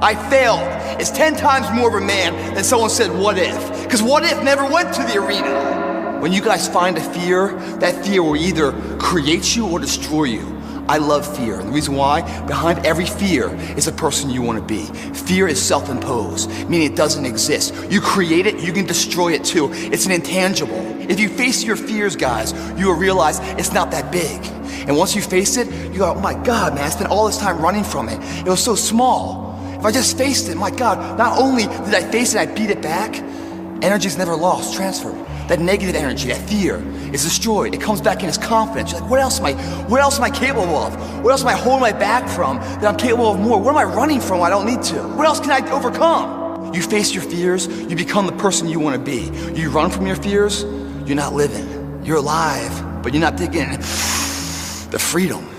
I failed. It's 10 times more of a man than someone said, what if? Because what if never went to the arena. When you guys find a fear, that fear will either create you or destroy you. I love fear, and the reason why, behind every fear is a person you want to be. Fear is self-imposed, meaning it doesn't exist. You create it, you can destroy it too. It's an intangible. If you face your fears, guys, you will realize it's not that big. And once you face it, you go, oh my God, man, I spent all this time running from it. It was so small. If I just faced it, my God, not only did I face it, I beat it back, energy's never lost, transferred. That negative energy, that fear, is destroyed. It comes back in as confidence. You're like, what else am I capable of? What else am I holding my back from that I'm capable of more? What am I running from I don't need to? What else can I overcome? You face your fears, you become the person you want to be. You run from your fears, you're not living. You're alive, but you're not taking the freedom.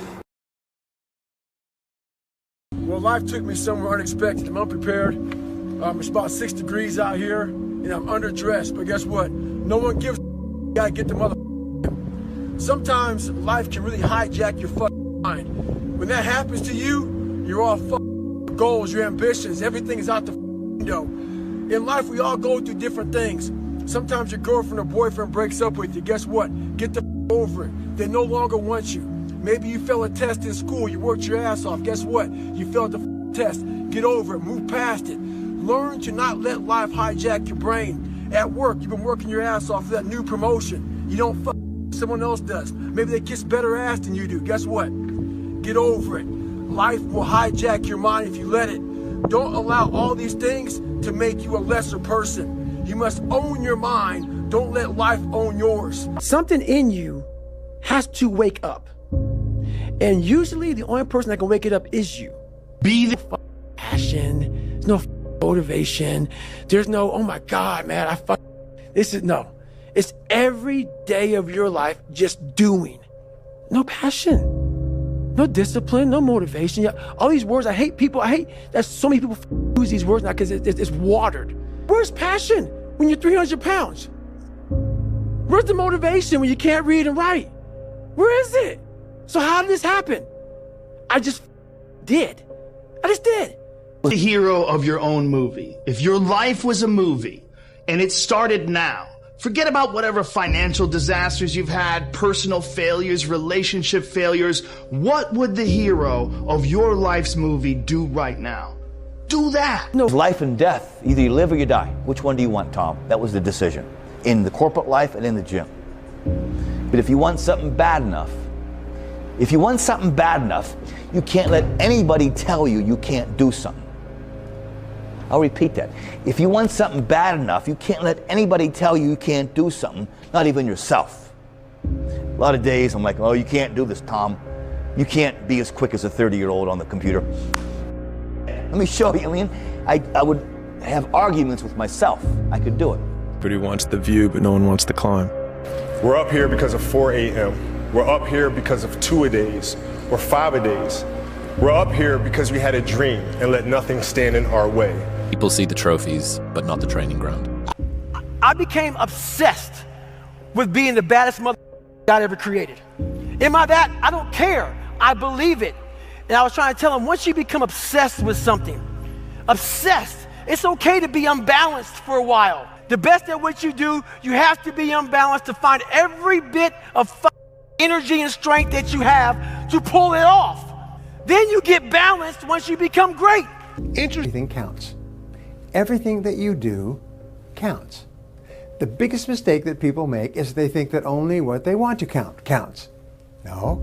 Well, life took me somewhere unexpected. I'm unprepared. It's about 6 degrees out here, and I'm underdressed. But guess what? No one gives a gotta get the mother. Sometimes life can really hijack your fucking mind. When that happens to you, you're all fucking goals, your ambitions, everything is out the window. In life, we all go through different things. Sometimes your girlfriend or boyfriend breaks up with you. Guess what? Get the over it. They no longer want you. Maybe you failed a test in school. You worked your ass off. Guess what? You failed the test. Get over it. Move past it. Learn to not let life hijack your brain. At work, you've been working your ass off for that new promotion. You don't fuck someone else does. Maybe they kiss better ass than you do. Guess what? Get over it. Life will hijack your mind if you let it. Don't allow all these things to make you a lesser person. You must own your mind. Don't let life own yours. Something in you has to wake up. And usually the only person that can wake it up is you. Be the passion. There's no motivation. There's no, oh my God, man, no. It's every day of your life just doing. No passion, no discipline, no motivation. All these words, I hate that so many people use these words now because it's watered. Where's passion when you're 300 pounds? Where's the motivation when you can't read and write? Where is it? So how did this happen? I just did. The hero of your own movie. If your life was a movie and it started now, forget about whatever financial disasters you've had, personal failures, relationship failures. What would the hero of your life's movie do right now? Do that. No. Life and death, either you live or you die. Which one do you want, Tom? That was the decision. In the corporate life and in the gym. But if you want something bad enough, you can't let anybody tell you you can't do something. I'll repeat that. If you want something bad enough, you can't let anybody tell you you can't do something, not even yourself. A lot of days I'm like, oh, you can't do this, Tom. You can't be as quick as a 30-year-old on the computer. Let me show you. I mean, I would have arguments with myself. I could do it. Everybody wants the view, but no one wants to climb. We're up here because of 4 a.m. We're up here because of 2-a-days or 5-a-days. We're up here because we had a dream and let nothing stand in our way. People see the trophies, but not the training ground. I became obsessed with being the baddest mother God ever created. Am I that? I don't care. I believe it. And I was trying to tell him, once you become obsessed with something, it's okay to be unbalanced for a while. The best at what you do, you have to be unbalanced to find every bit of energy and strength that you have to pull it off. Then you get balanced once you become great. Everything counts. Everything that you do counts. The biggest mistake that people make is they think that only what they want to count counts. No.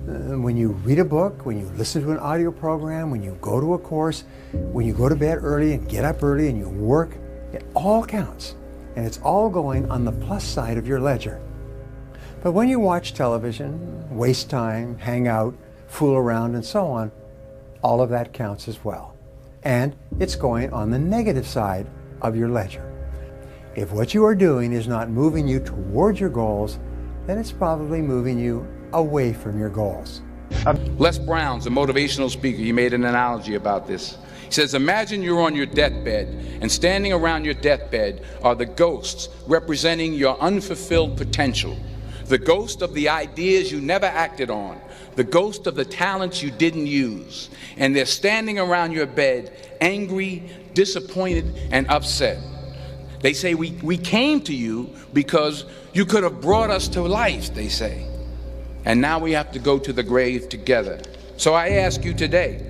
When you read a book, when you listen to an audio program, when you go to a course, when you go to bed early and get up early and you work, it all counts. And it's all going on the plus side of your ledger. But when you watch television, waste time, hang out, fool around, and so on, all of that counts as well. And it's going on the negative side of your ledger. If what you are doing is not moving you towards your goals, then it's probably moving you away from your goals. Les Brown's a motivational speaker. He made an analogy about this. He says, imagine you're on your deathbed, and standing around your deathbed are the ghosts representing your unfulfilled potential. the ghost of the ideas you never acted on, the ghost of the talents you didn't use. And they're standing around your bed, angry, disappointed, and upset. They say, we came to you because you could have brought us to life, they say. And now we have to go to the grave together. So I ask you today,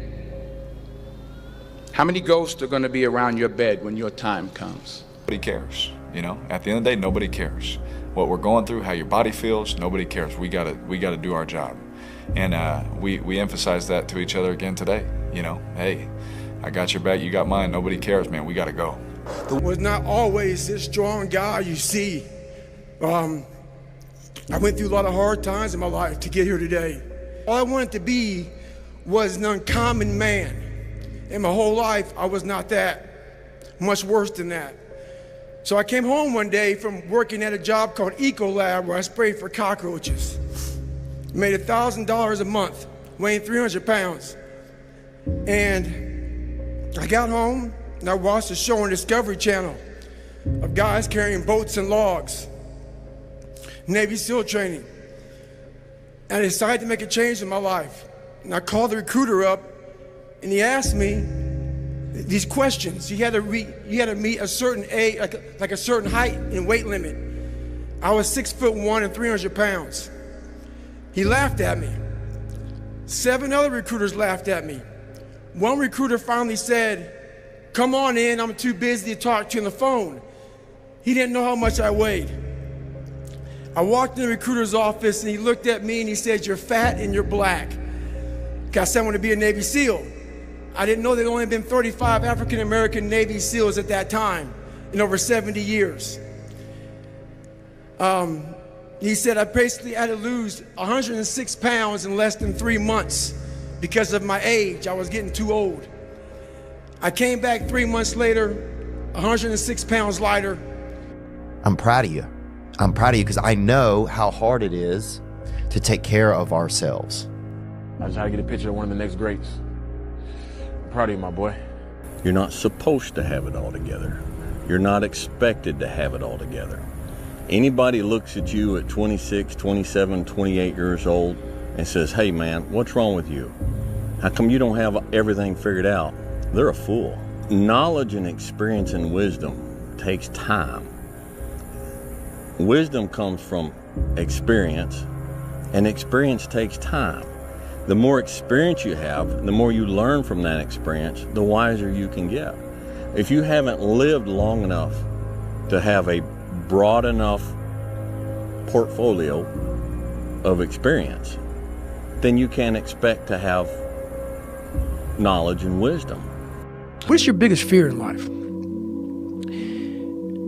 how many ghosts are going to be around your bed when your time comes? Nobody cares, you know. At the end of the day, nobody cares. What we're going through, how your body feels, nobody cares. We gotta do our job. And we emphasize that to each other again today. You know, hey, I got your back, you got mine, nobody cares, man, we gotta go. I was not always this strong guy you see. I went through a lot of hard times in my life to get here today. All I wanted to be was an uncommon man. In my whole life, I was not that, much worse than that. So I came home one day from working at a job called Ecolab where I sprayed for cockroaches. Made $1,000 a month, weighing 300 pounds. And I got home and I watched a show on Discovery Channel of guys carrying boats and logs, Navy SEAL training. And I decided to make a change in my life. And I called the recruiter up and he asked me these questions. You had to meet a certain age, like a certain height and weight limit. I was 6'1" and 300 pounds. He laughed at me. 7 other recruiters laughed at me. One recruiter finally said, "Come on in, I'm too busy to talk to you on the phone." He didn't know how much I weighed. I walked in the recruiter's office and he looked at me and he said, "You're fat and you're black." I said I want to be a Navy SEAL. I didn't know there'd only been 35 African-American Navy SEALs at that time in over 70 years. He said I basically had to lose 106 pounds in less than 3 months because of my age. I was getting too old. I came back 3 months later, 106 pounds lighter. I'm proud of you. I'm proud of you because I know how hard it is to take care of ourselves. I just had to get a picture of one of the next greats. I'm proud of you, my boy. You're not supposed to have it all together. You're not expected to have it all together. Anybody looks at you at 26, 27, 28 years old and says, "Hey man, what's wrong with you? How come you don't have everything figured out?" They're a fool. Knowledge and experience and wisdom takes time. Wisdom comes from experience, and experience takes time. The more experience you have, the more you learn from that experience, the wiser you can get. If you haven't lived long enough to have a broad enough portfolio of experience, then you can't expect to have knowledge and wisdom. What's your biggest fear in life?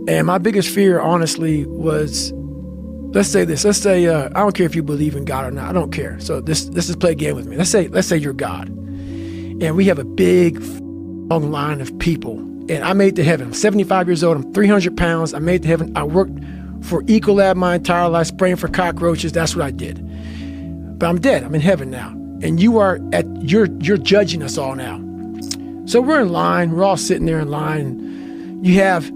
And my biggest fear, honestly, was, let's say this. Let's say I don't care if you believe in God or not. I don't care. So let's just play a game with me. Let's say you're God, and we have a big long line of people. And I made it to heaven. I'm 75 years old. I'm 300 pounds. I made it to heaven. I worked for Ecolab my entire life, spraying for cockroaches. That's what I did. But I'm dead. I'm in heaven now. And you're judging us all now. So we're in line. We're all sitting there in line. You have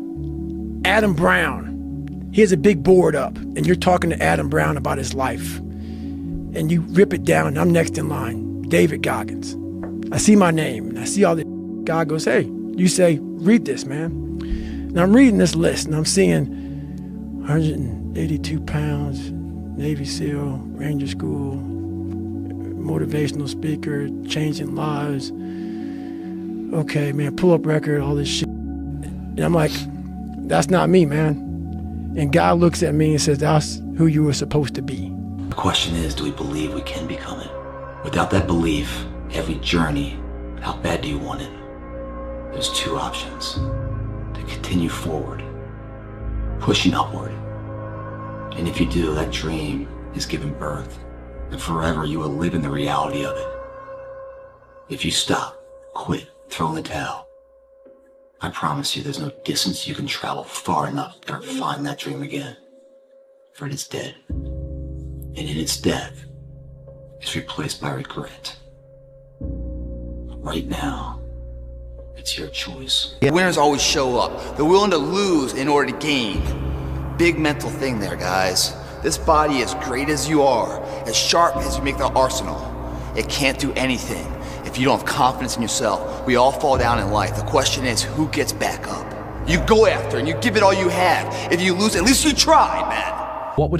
Adam Brown. He has a big board up, and you're talking to Adam Brown about his life. And you rip it down, and I'm next in line, David Goggins. I see my name, and I see all this. God goes, "Hey," you say, "Read this, man." And I'm reading this list, and I'm seeing 182 pounds, Navy SEAL, Ranger School, motivational speaker, changing lives. Okay, man, pull-up record, all this shit. And I'm like, that's not me, man. And God looks at me and says, that's who you were supposed to be. The question is, do we believe we can become it? Without that belief, every journey, how bad do you want it? There's two options. To continue forward, pushing upward. And if you do, that dream is given birth, and forever you will live in the reality of it. If you stop, quit, throw in the towel, I promise you there's no distance you can travel far enough to find that dream again. For it is dead. And in its death, it's replaced by regret. Right now, it's your choice. Winners always show up. They're willing to lose in order to gain. Big mental thing there, guys. this body, as great as you are, as sharp as you make the arsenal, it can't do anything if you don't have confidence in yourself. We all fall down in life. The question is, who gets back up? You go after and you give it all you have. If you lose, at least you tried, man. What would